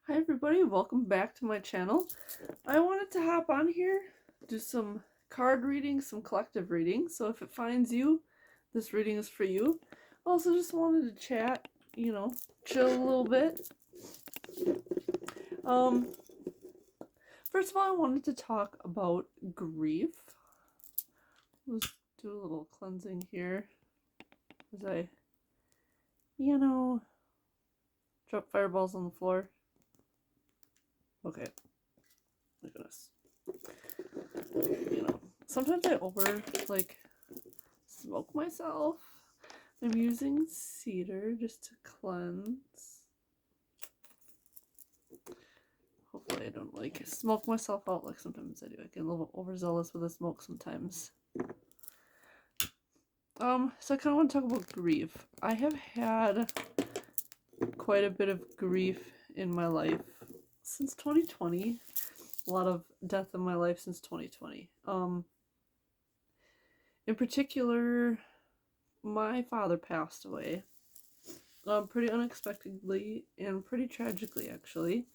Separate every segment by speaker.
Speaker 1: Hi everybody, welcome back to my channel. I wanted to hop on here, do some card reading, some collective reading, so if it finds you, this reading is for you. Also just wanted to chat, chill a little bit. First of all, I wanted to talk about grief. Let's do a little cleansing here as I, drop fireballs on the floor. Okay. Look at this. Sometimes I smoke myself. I'm using cedar just to cleanse. Hopefully I don't smoke myself out like sometimes I do. I get a little overzealous with the smoke sometimes. So I kind of want to talk about grief. I have had quite a bit of grief in my life since 2020. A lot of death in my life since 2020. In particular, my father passed away pretty unexpectedly and pretty tragically, actually.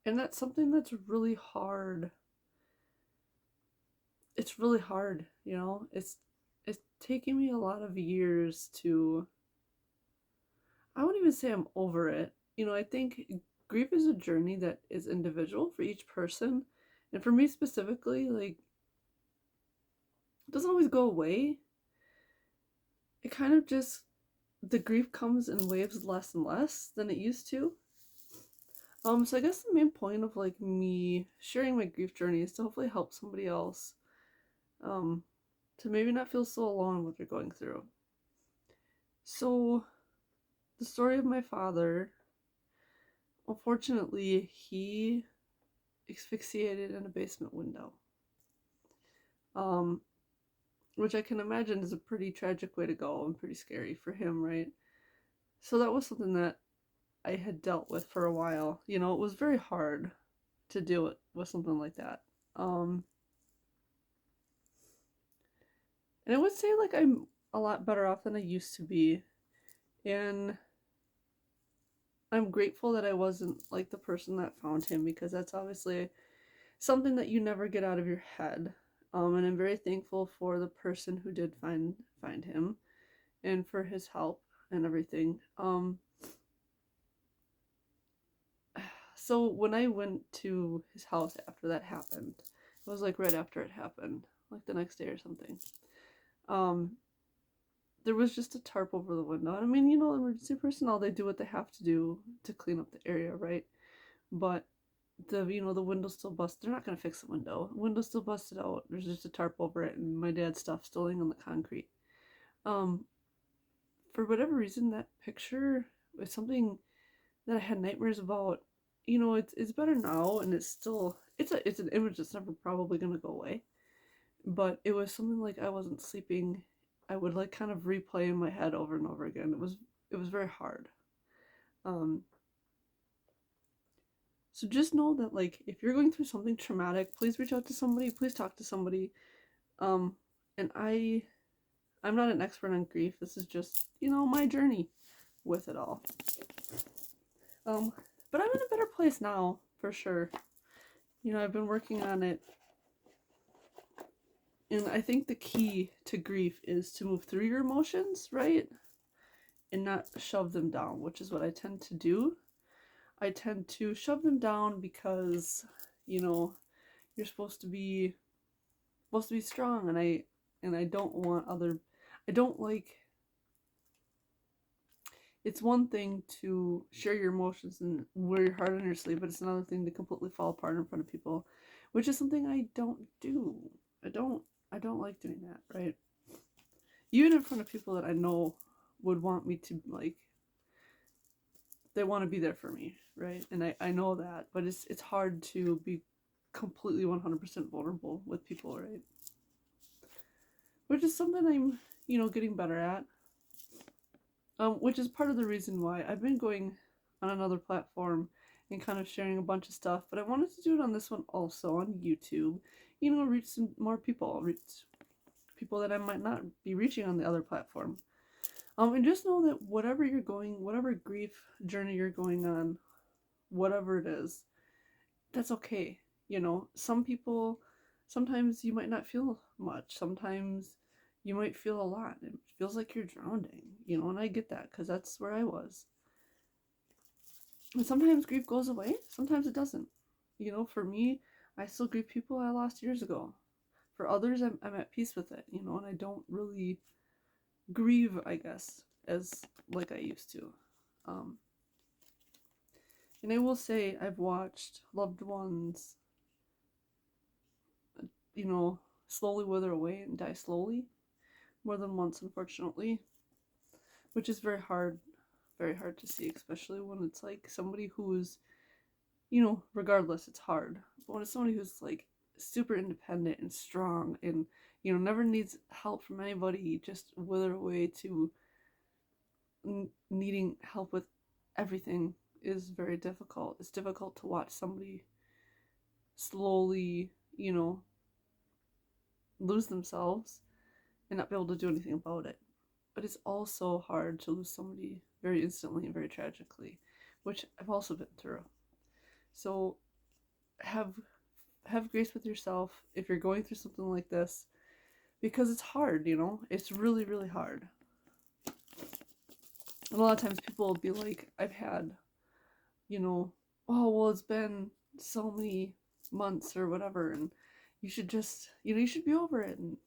Speaker 1: And that's something that's really hard. It's really hard, It's taking me a lot of years to, I wouldn't even say I'm over it. I think grief is a journey that is individual for each person. And for me specifically, it doesn't always go away. It kind of just, the grief comes in waves less and less than it used to. So I guess the main point of me sharing my grief journey is to hopefully help somebody else to maybe not feel so alone in what they're going through. So the story of my father, unfortunately, he asphyxiated in a basement window. Which I can imagine is a pretty tragic way to go and pretty scary for him, right? So that was something that I had dealt with for a while. It was very hard to deal with something like that. And I would say I'm a lot better off than I used to be. And I'm grateful that I wasn't the person that found him, because that's obviously something that you never get out of your head. And I'm very thankful for the person who did find him and for his help and everything. So when I went to his house after that happened, it was right after it happened, the next day or something. There was just a tarp over the window. And I mean, emergency personnel, they do what they have to do to clean up the area, right? But the window's still busted. They're not gonna fix the window. The window's still busted out. There's just a tarp over it, and my dad's stuff still laying on the concrete. For whatever reason, that picture was something that I had nightmares about. It's better now, and it's an image that's never probably gonna go away. But it was something I wasn't sleeping. I would kind of replay in my head over and over again. It was very hard. So just know that if you're going through something traumatic, please reach out to somebody, please talk to somebody. And I'm not an expert on grief. This is just, my journey with it all. But I'm in a better place now, for sure. I've been working on it. And I think the key to grief is to move through your emotions, right? And not shove them down, which is what I tend to do. I tend to shove them down because, you're supposed to be strong, and I don't want it's one thing to share your emotions and wear your heart on your sleeve, but it's another thing to completely fall apart in front of people, which is something I don't do. I don't like doing that, right? Even in front of people that I know would want me to, they want to be there for me, right? And I know that, but it's hard to be completely 100% vulnerable with people, right? Which is something I'm, getting better at. Which is part of the reason why I've been going on another platform and kind of sharing a bunch of stuff, but I wanted to do it on this one also, on YouTube. Reach some more people, reach people that I might not be reaching on the other platform. And just know that whatever grief journey you're going on, whatever it is, that's okay. You know, some people, sometimes you might not feel much. Sometimes you might feel a lot. It feels like you're drowning, you know, and I get that because that's where I was. And sometimes grief goes away, sometimes it doesn't. You know, for me, I still grieve people I lost years ago. For others, I'm at peace with it, you know, and I don't really grieve, I guess, as like I used to. Um, and I will say, I've watched loved ones, you know, slowly wither away and die slowly more than once, unfortunately, which is very hard to see, especially when it's like somebody who's, you know, regardless, it's hard. But when it's somebody who's like super independent and strong and, you know, never needs help from anybody, just wither away to needing help with everything is very difficult. It's difficult to watch somebody slowly, you know, lose themselves and not be able to do anything about it. But it's also hard to lose somebody very instantly and very tragically, which I've also been through. So have have grace with yourself if you're going through something like this, because it's hard, you know? It's really, really hard. And a lot of times people will be like, I've had, you know, oh, well, it's been so many months or whatever, and you should just, you know, you should be over it. And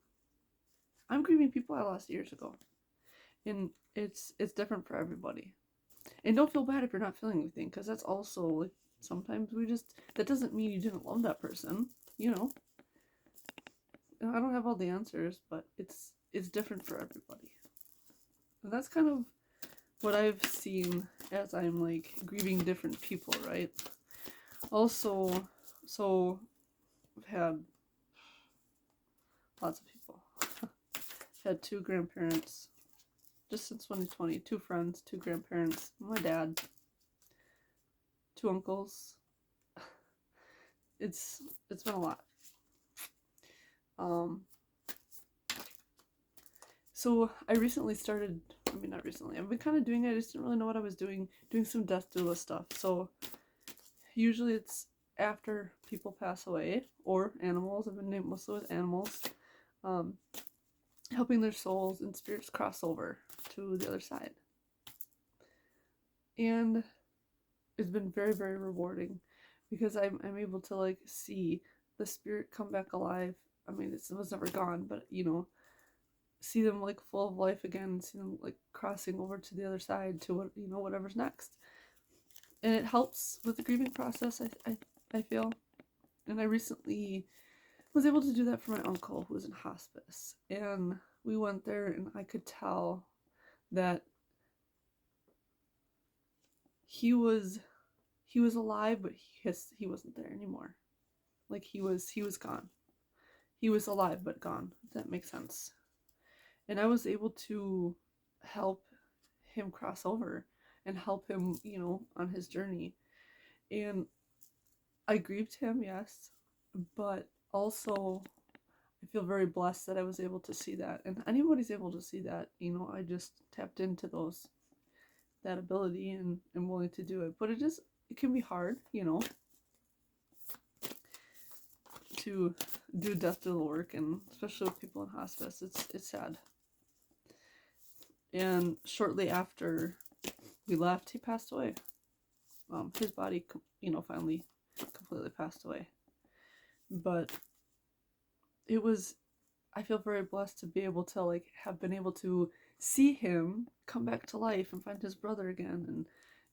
Speaker 1: I'm grieving people I lost years ago. And it's different for everybody. And don't feel bad if you're not feeling anything, because that's also like sometimes we just, that doesn't mean you didn't love that person, you know. I don't have all the answers, but it's different for everybody. And that's kind of what I've seen as I'm like grieving different people, right? Also, so I've had lots of people. I've had two grandparents just since 2020, two friends, two grandparents, my dad, two uncles. It's been a lot. Um, so I recently started. I mean, not recently. I've been kind of doing it. I just didn't really know what I was doing some death doula stuff. So usually it's after people pass away or animals. I've been named mostly with animals, um, helping their souls and spirits cross over to the other side. And it's been very, very rewarding because I'm able to like see the spirit come back alive. I mean, it was never gone, but you know, see them like full of life again, see them like crossing over to the other side to what, you know, whatever's next. And it helps with the grieving process, I feel. And I recently was able to do that for my uncle who was in hospice. And we went there and I could tell that he was alive, but he wasn't there anymore. Like he was gone. He was alive but gone, if that makes sense. And I was able to help him cross over and help him, you know, on his journey. And I grieved him, yes, but also I feel very blessed that I was able to see that. And anybody's able to see that, you know, I just tapped into that ability and am willing to do it. But it can be hard, you know, to do death doula work, and especially with people in hospice. It's sad. And shortly after we left, he passed away. His body, you know, finally completely passed away. But it was, I feel very blessed to be able to like have been able to see him come back to life and find his brother again, and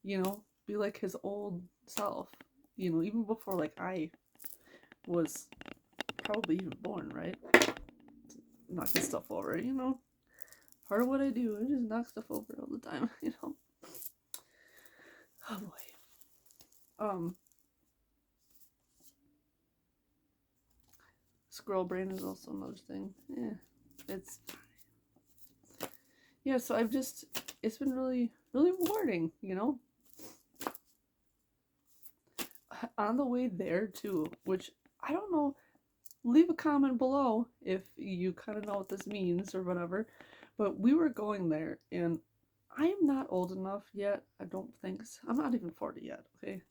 Speaker 1: you know, be like his old self. You know, even before like I was probably even born, right? Knocking stuff over, you know. Part of what I do, I just knock stuff over all the time, you know. Oh boy. Squirrel brain is also another thing. Yeah, it's yeah. So it's been really, really rewarding, you know. On the way there too, which I don't know. Leave a comment below if you kind of know what this means or whatever. But we were going there, and I am not old enough yet. I don't think so. I'm not even 40 yet, okay?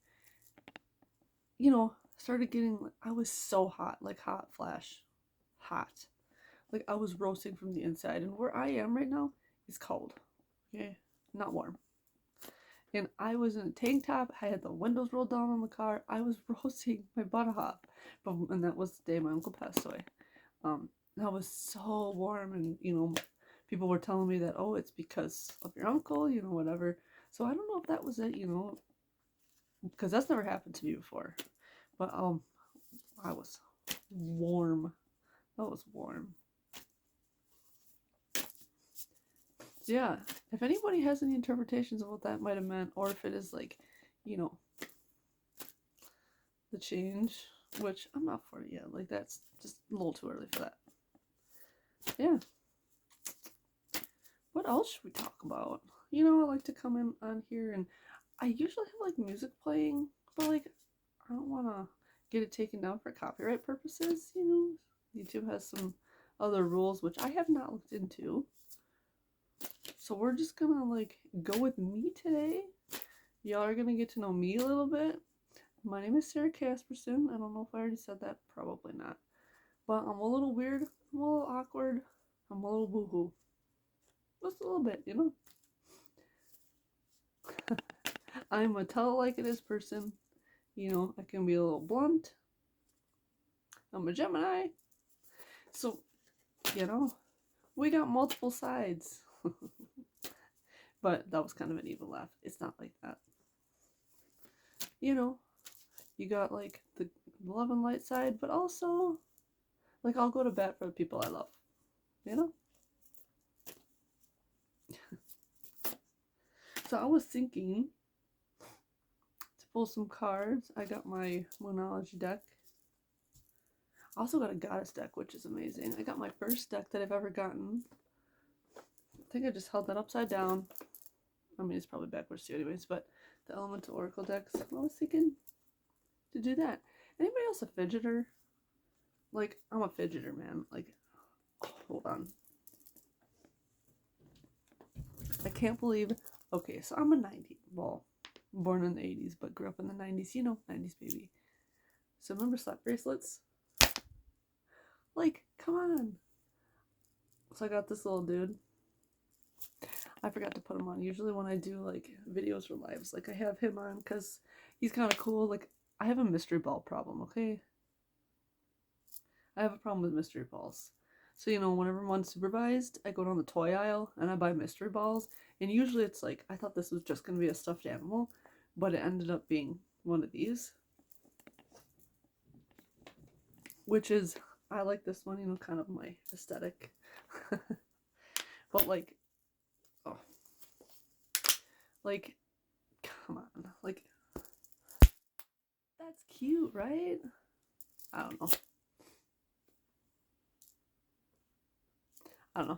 Speaker 1: Started getting, I was so hot, like hot flash. Hot. Like I was roasting from the inside. And where I am right now is cold, okay? Not warm. And I was in a tank top. I had the windows rolled down on the car. I was roasting my butt off. And that was the day my uncle passed away. And I was so warm, and people were telling me that, oh, it's because of your uncle, whatever. So I don't know if that was it, because that's never happened to me before. But I was warm. That was warm. Yeah, if anybody has any interpretations of what that might have meant, or if it is like, the change, which I'm not for it yet. Like that's just a little too early for that. Yeah. What else should we talk about? I like to come in on here, and I usually have like music playing, but like I don't want to get it taken down for copyright purposes. YouTube has some other rules which I have not looked into. So we're just gonna like go with me today. Y'all are gonna get to know me a little bit. My name is Sarah Casperson. I don't know if I already said that. Probably not. But I'm a little weird. I'm a little awkward. I'm a little woohoo. Just a little bit, I'm a tell it like it is person. I can be a little blunt. I'm a Gemini. So, we got multiple sides. But that was kind of an evil laugh. It's not like that. You got like the love and light side, but also like I'll go to bat for the people I love. So I was thinking to pull some cards. I got my Moonology deck. I also got a Goddess deck, which is amazing. I got my first deck that I've ever gotten. I think I just held that upside down. I mean, it's probably backwards too anyways, but the Elemental Oracle decks. I was thinking to do that. Anybody else a fidgeter? Like, I'm a fidgeter, man. Like, hold on. I can't believe. Okay, so I'm a 90s. Well, born in the 80s, but grew up in the 90s. 90s baby. So remember slap bracelets? Like, come on. So I got this little dude. I forgot to put him on. Usually when I do like videos or lives, like I have him on because he's kind of cool. Like I have a mystery ball problem, okay? I have a problem with mystery balls. So, whenever I'm unsupervised, I go down the toy aisle and I buy mystery balls. And usually it's like, I thought this was just going to be a stuffed animal, but it ended up being one of these. Which is, I like this one, kind of my aesthetic. But like, oh. Like, come on. Like, that's cute, right? I don't know.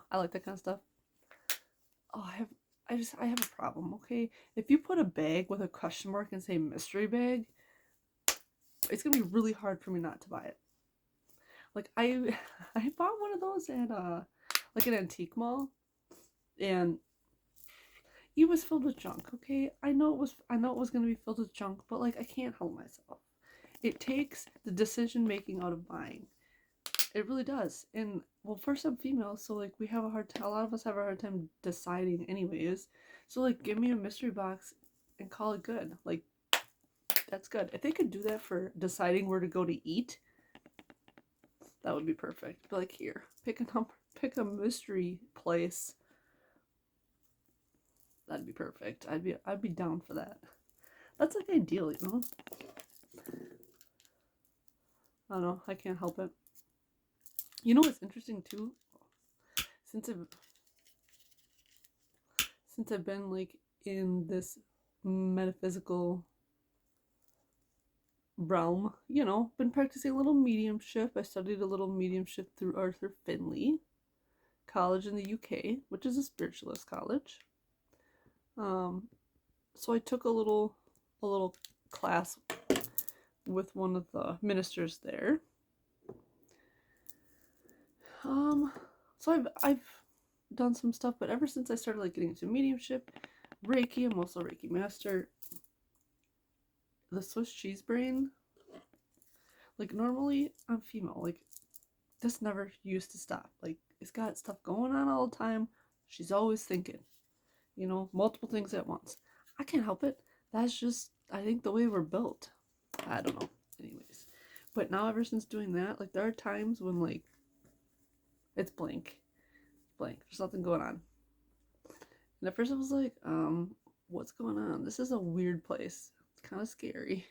Speaker 1: I like that kind of stuff. Oh, I have a problem, okay? If you put a bag with a question mark and say mystery bag, it's gonna be really hard for me not to buy it. Like I bought one of those at like an antique mall, and it was filled with junk, okay? I know it was gonna be filled with junk, but like I can't help myself. It takes the decision making out of buying. It really does. And well, first I'm female, so like we have a lot of us have a hard time deciding anyways. So like give me a mystery box and call it good. Like that's good. If they could do that for deciding where to go to eat, that would be perfect. But like here, pick a number, pick a mystery place. That'd be perfect. I'd be down for that. That's like ideal, I don't know. I can't help it. What's interesting too? Since I've been like in this metaphysical realm, been practicing a little mediumship. I studied a little mediumship through Arthur Finley College in the UK, which is a spiritualist college. So I took a little class with one of the ministers there. So I've done some stuff, but ever since I started like getting into mediumship, Reiki, I'm also a Reiki master. The Swiss cheese brain, like normally I'm female, like this never used to stop. Like it's got stuff going on all the time. She's always thinking, multiple things at once. I can't help it. That's just, I think, the way we're built. I don't know. Anyways. But now, ever since doing that, like, there are times when, like, it's blank. Blank. There's nothing going on. And at first I was like, what's going on? This is a weird place. It's kind of scary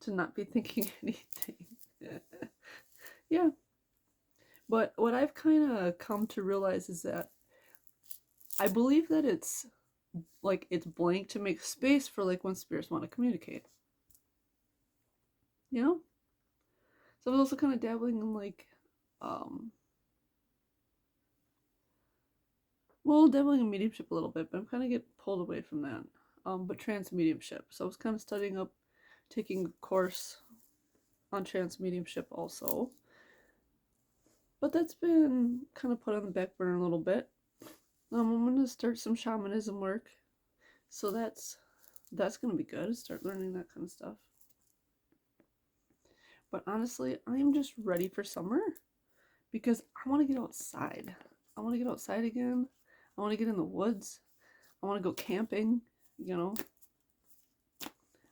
Speaker 1: to not be thinking anything. Yeah. But what I've kind of come to realize is that I believe that it's blank to make space for like when spirits want to communicate. You know? So I was also kind of dabbling in like dabbling in mediumship a little bit, but I'm kind of getting pulled away from that. But trance mediumship. So I was kind of studying up, taking a course on trance mediumship also. But that's been kind of put on the back burner a little bit. I'm gonna start some shamanism work, so that's gonna be good. Start learning that kind of stuff. But honestly, I am just ready for summer because I want to get outside. I want to get outside again. I want to get in the woods. I want to go camping.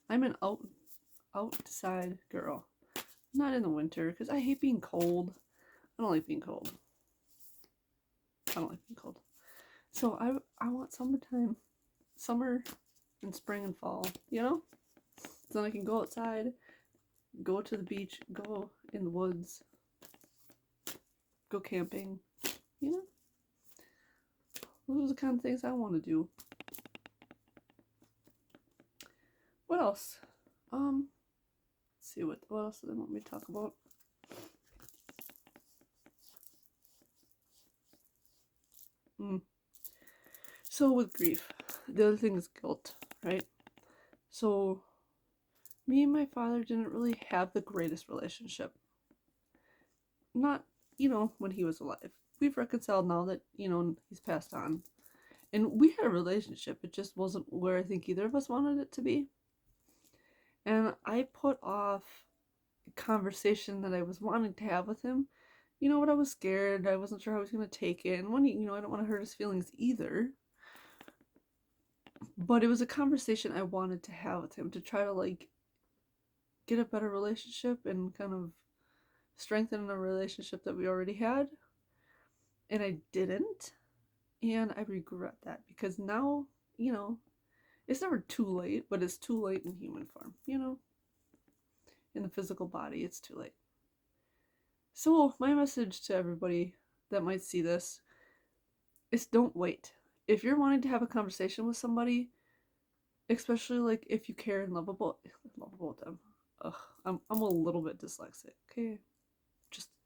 Speaker 1: I'm an outside girl. Not in the winter because I hate being cold. I don't like being cold. So I want summertime. Summer and spring and fall, So then I can go outside, go to the beach, go in the woods, go camping, Those are the kind of things I want to do. What else? Let's see what else do they want me to talk about? So with grief, the other thing is guilt, right? So me and my father didn't really have the greatest relationship. Not, when he was alive. We've reconciled now that, he's passed on. And we had a relationship. It just wasn't where I think either of us wanted it to be. And I put off a conversation that I was wanting to have with him. But I was scared. I wasn't sure how he was going to take it. And when I don't want to hurt his feelings either. But it was a conversation I wanted to have with him to try to, like, get a better relationship and kind of strengthen a relationship that we already had. And I didn't. And I regret that because now, it's never too late, but it's too late in human form, In the physical body, it's too late. So my message to everybody that might see this is don't wait. If you're wanting to have a conversation with somebody, especially like if you care and love about them. I'm a little bit dyslexic, okay?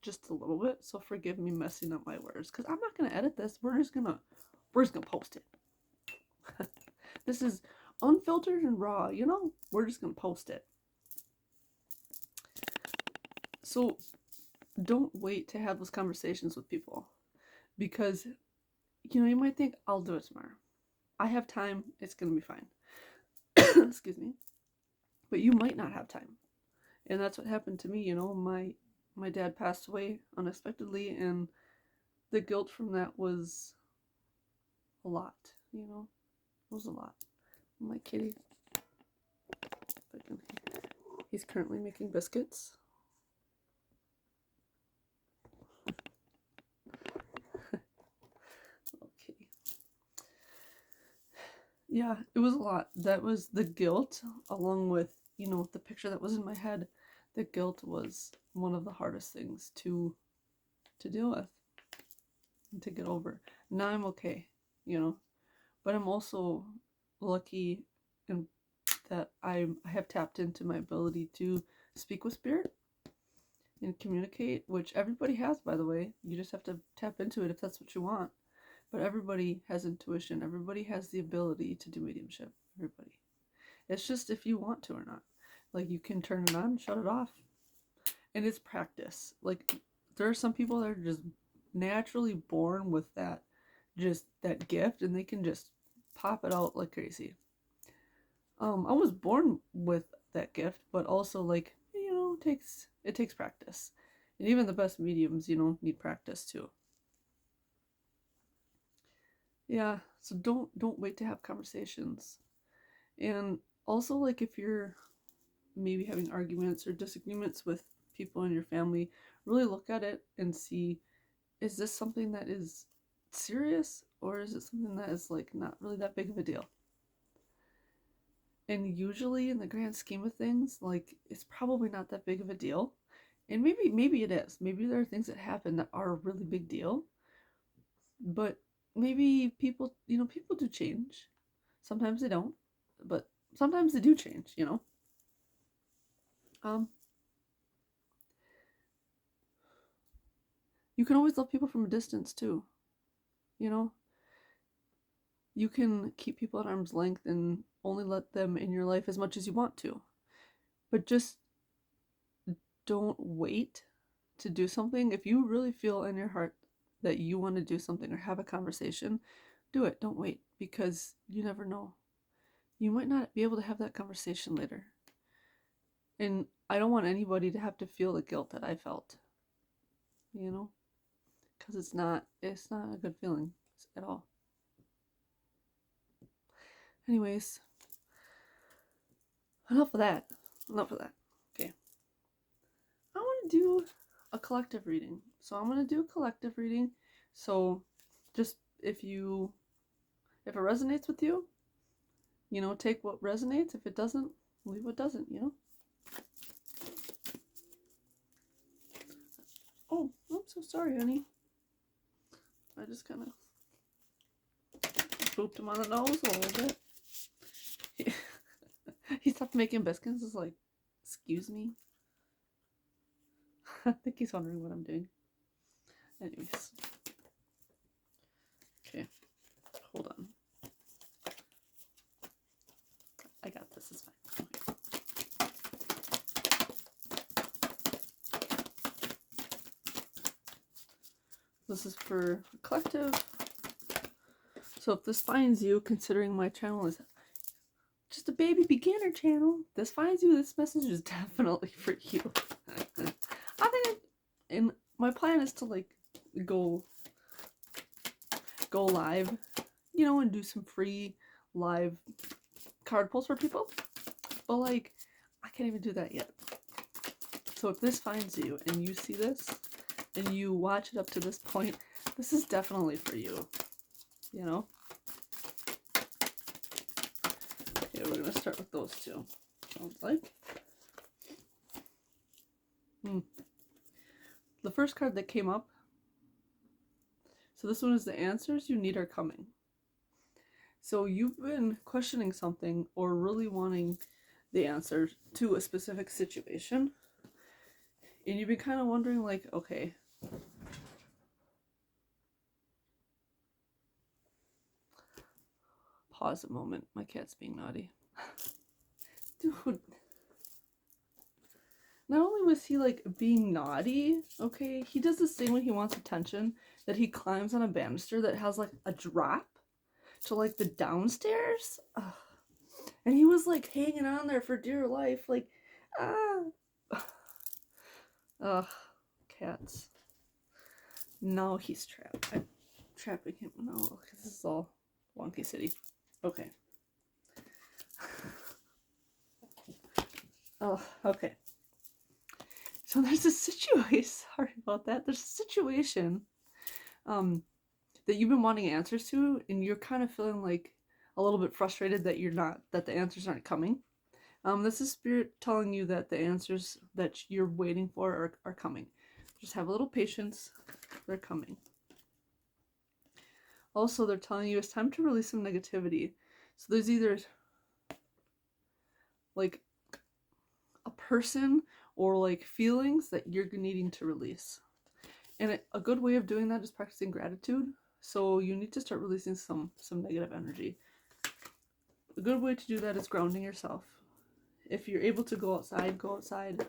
Speaker 1: Just a little bit, so forgive me messing up my words because I'm not gonna edit this. We're just gonna post it. This is unfiltered and raw, We're just gonna post it. So don't wait to have those conversations with people because you might think I'll do it tomorrow. I have time, it's gonna be fine. Excuse me. But you might not have time. And that's what happened to me, my dad passed away unexpectedly, and the guilt from that was a lot, It was a lot. My kitty, he's currently making biscuits. Little kitty. Yeah, it was a lot. That was the guilt, along with, the picture that was in my head. The guilt was one of the hardest things to deal with and to get over. Now I'm okay, but I'm also lucky in that I have tapped into my ability to speak with spirit and communicate, which everybody has, by the way. You just have to tap into it if that's what you want. But everybody has intuition. Everybody has the ability to do mediumship. Everybody. It's just if you want to or not. Like, you can turn it on, shut it off. And it's practice. Like, there are some people that are just naturally born with that just that gift and they can just pop it out like crazy. I was born with that gift, but also like, it takes practice. And even the best mediums, need practice too. Yeah, so don't wait to have conversations. And also like if you're maybe having arguments or disagreements with people in your family, really look at it and see, is this something that is serious or is it something that is like not really that big of a deal? And usually in the grand scheme of things, like it's probably not that big of a deal. And maybe it is. Maybe there are things that happen that are a really big deal. But maybe people do change. Sometimes they don't, but sometimes they do change. Um you can always love people from a distance too. You know, you can keep people at arm's length and only let them in your life as much as you want to. But just don't wait to do something. If you really feel in your heart that you want to do something or have a conversation, do it. Don't wait, because you never know. You might not be able to have that conversation later. And I don't want anybody to have to feel the guilt that I felt, because it's not a good feeling at all. Anyways, enough of that. Okay. I want to do a collective reading. So I'm going to do a collective reading. So just if it resonates with you, take what resonates. If it doesn't, leave what doesn't. Oh, I'm so sorry, honey. I just kind of booped him on the nose a little bit. He stopped making biscuits. It's like, excuse me. I think he's wondering what I'm doing. Anyways. Okay. Hold on. I got this. It's fine. Okay. This is for collective. So if this finds you, considering my channel is just a baby beginner channel, this finds you, this message is definitely for you. I think, and my plan is to like go live, and do some free live card pulls for people. But like, I can't even do that yet. So if this finds you and you see this and you watch it up to this point, this is definitely for you. Okay, we're gonna start with those two. Sounds like. The first card that came up. So this one is the answers you need are coming. So you've been questioning something or really wanting the answer to a specific situation. And you've been kind of wondering like, okay, pause a moment. My cat's being naughty. Dude. Not only was he like being naughty, okay, he does this thing when he wants attention that he climbs on a banister that has like a drop to like the downstairs. Ugh. And he was like hanging on there for dear life, like, ugh, cats. Now he's trapped. I'm trapping him. No, because this is all wonky city. Okay. Oh, okay. So there's a situation, sorry about that. There's a situation that you've been wanting answers to, and you're kind of feeling like a little bit frustrated that the answers aren't coming. This is Spirit telling you that the answers that you're waiting for are coming. Just have a little patience. They're coming. Also, they're telling you it's time to release some negativity. So there's either like a person or like feelings that you're needing to release. And a good way of doing that is practicing gratitude. So you need to start releasing some negative energy. A good way to do that is grounding yourself. If you're able to go outside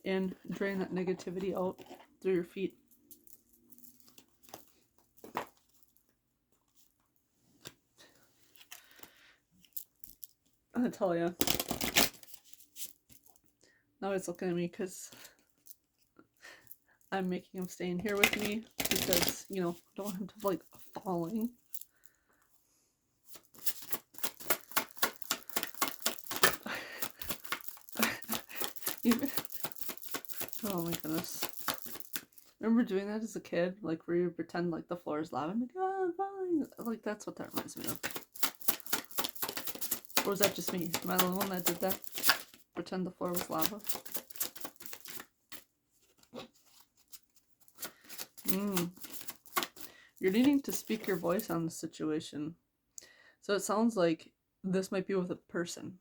Speaker 1: and drain that negativity out through your feet. I tell ya. Now he's looking at me because I'm making him stay in here with me because, you know, don't want him to like falling. Oh my goodness. Remember doing that as a kid? Like where you pretend like the floor is lava and like, oh, I'm falling. Like that's what that reminds me of. Or was that just me? Am I the one that did that? Pretend the floor was lava? You're needing to speak your voice on the situation. So it sounds like this might be with a person.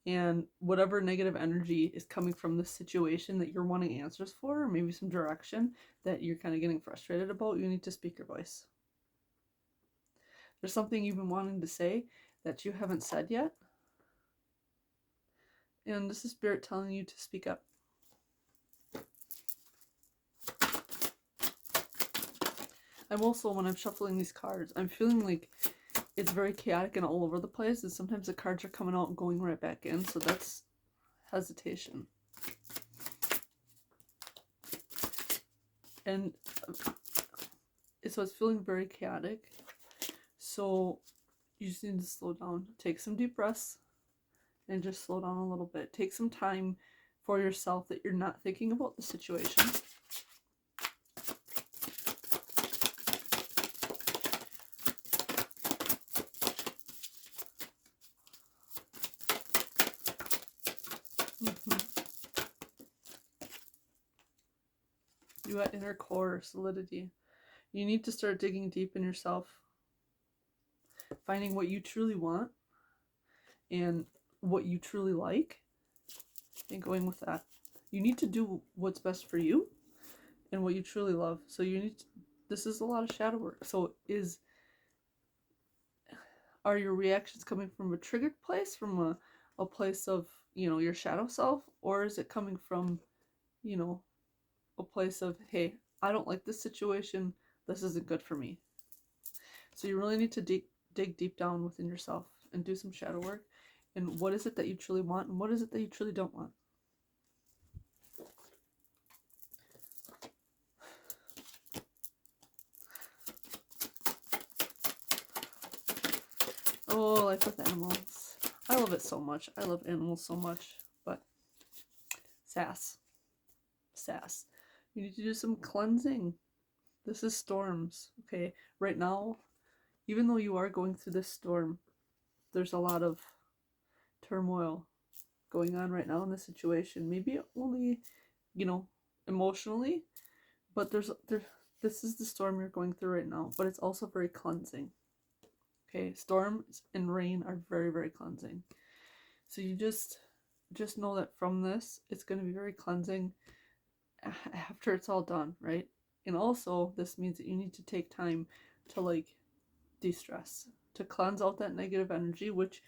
Speaker 1: And whatever negative energy is coming from this situation that you're wanting answers for, or maybe some direction that you're kind of getting frustrated about, you need to speak your voice. There's something you've been wanting to say that you haven't said yet. And this is Spirit telling you to speak up. I'm also, when I'm shuffling these cards, I'm feeling like it's very chaotic and all over the place, and sometimes the cards are coming out and going right back in, so that's hesitation. And so it's feeling very chaotic, so you just need to slow down. Take some deep breaths and just slow down a little bit. Take some time for yourself that you're not thinking about the situation. You got inner core solidity. You need to start digging deep in yourself, finding what you truly want and what you truly like, and going with that. You need to do what's best for you and what you truly love. So you need to, this is a lot of shadow work. So are your reactions coming from a triggered place, from a place of, you know, your shadow self, or is it coming from, you know, a place of, hey, I don't like this situation, this isn't good for me. So you really need to dig deep down within yourself and do some shadow work. And what is it that you truly want, and what is it that you truly don't want? Oh, life with animals. I love it so much. I love animals so much. But Sass. You need to do some cleansing. This is storms, okay? Right now, even though you are going through this storm, there's a lot of turmoil going on right now in this situation. Maybe only, you know, emotionally, but this is the storm you're going through right now, but it's also very cleansing. Okay, storms and rain are very, very cleansing. So you just know that from this, it's going to be very cleansing after it's all done, right? And also, this means that you need to take time to like de-stress, to cleanse out that negative energy, which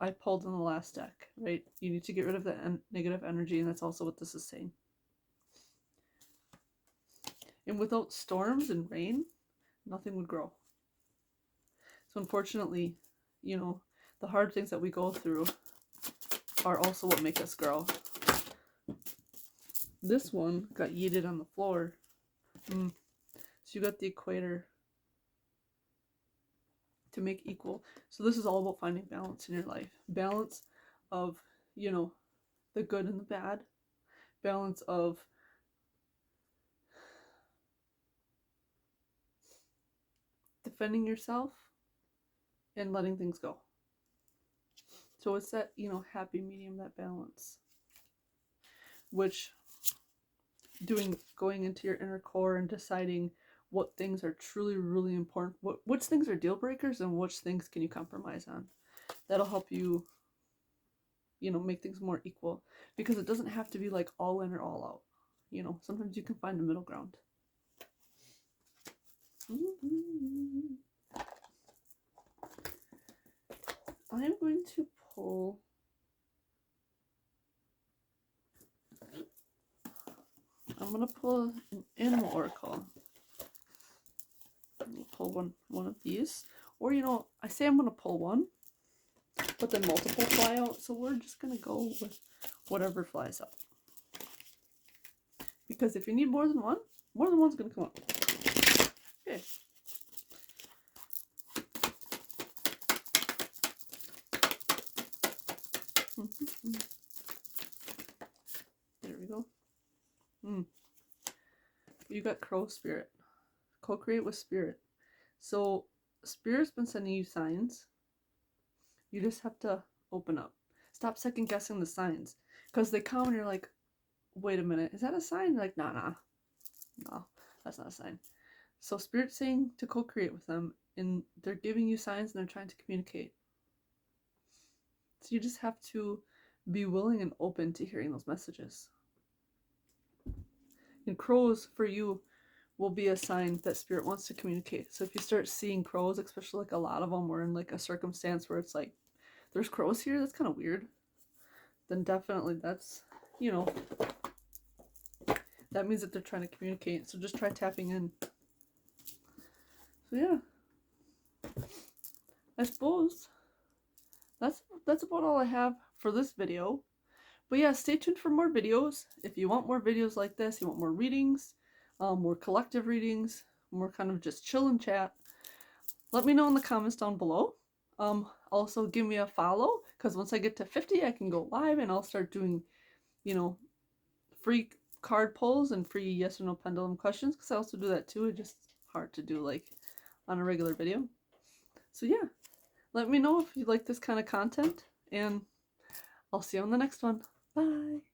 Speaker 1: I pulled in the last deck, right? You need to get rid of that negative energy, and that's also what this is saying. And without storms and rain, nothing would grow. So unfortunately, you know, the hard things that we go through are also what make us grow. This one got yeeted on the floor. So you got the equator to make equal. So this is all about finding balance in your life. Balance of, you know, the good and the bad. Balance of defending yourself and letting things go. So it's that, you know, happy medium, that balance. Which going into your inner core and deciding what things are truly really important, which things are deal breakers and which things can you compromise on. That'll help you, you know, make things more equal, because it doesn't have to be like all in or all out. You know, sometimes you can find a middle ground. I'm going to pull an animal oracle. I'm gonna pull one of these. Or, you know, I say I'm gonna pull one, but then multiple fly out. So we're just gonna go with whatever flies out. Because if you need more than one's gonna come up. Okay. There we go. You got crow spirit. Co-create with spirit. So spirit's been sending you signs. You just have to open up. Stop second guessing the signs. Because they come and you're like, wait a minute, is that a sign? You're like, nah, no, that's not a sign. So spirit's saying to co-create with them, and they're giving you signs and they're trying to communicate. So you just have to be willing and open to hearing those messages. And crows for you will be a sign that spirit wants to communicate. So if you start seeing crows, especially like a lot of them, or in like a circumstance where it's like, there's crows here, that's kind of weird, then definitely that's, you know, that means that they're trying to communicate. So just try tapping in. So yeah, I suppose that's about all I have for this video. But yeah, stay tuned for more videos. If you want more videos like this, you want more readings, more collective readings, more kind of just chill and chat, let me know in the comments down below. Also give me a follow, because once I get to 50, I can go live and I'll start doing, you know, free card pulls and free yes or no pendulum questions, because I also do that too. It's just hard to do like on a regular video. So yeah, let me know if you like this kind of content, and I'll see you on the next one. Bye!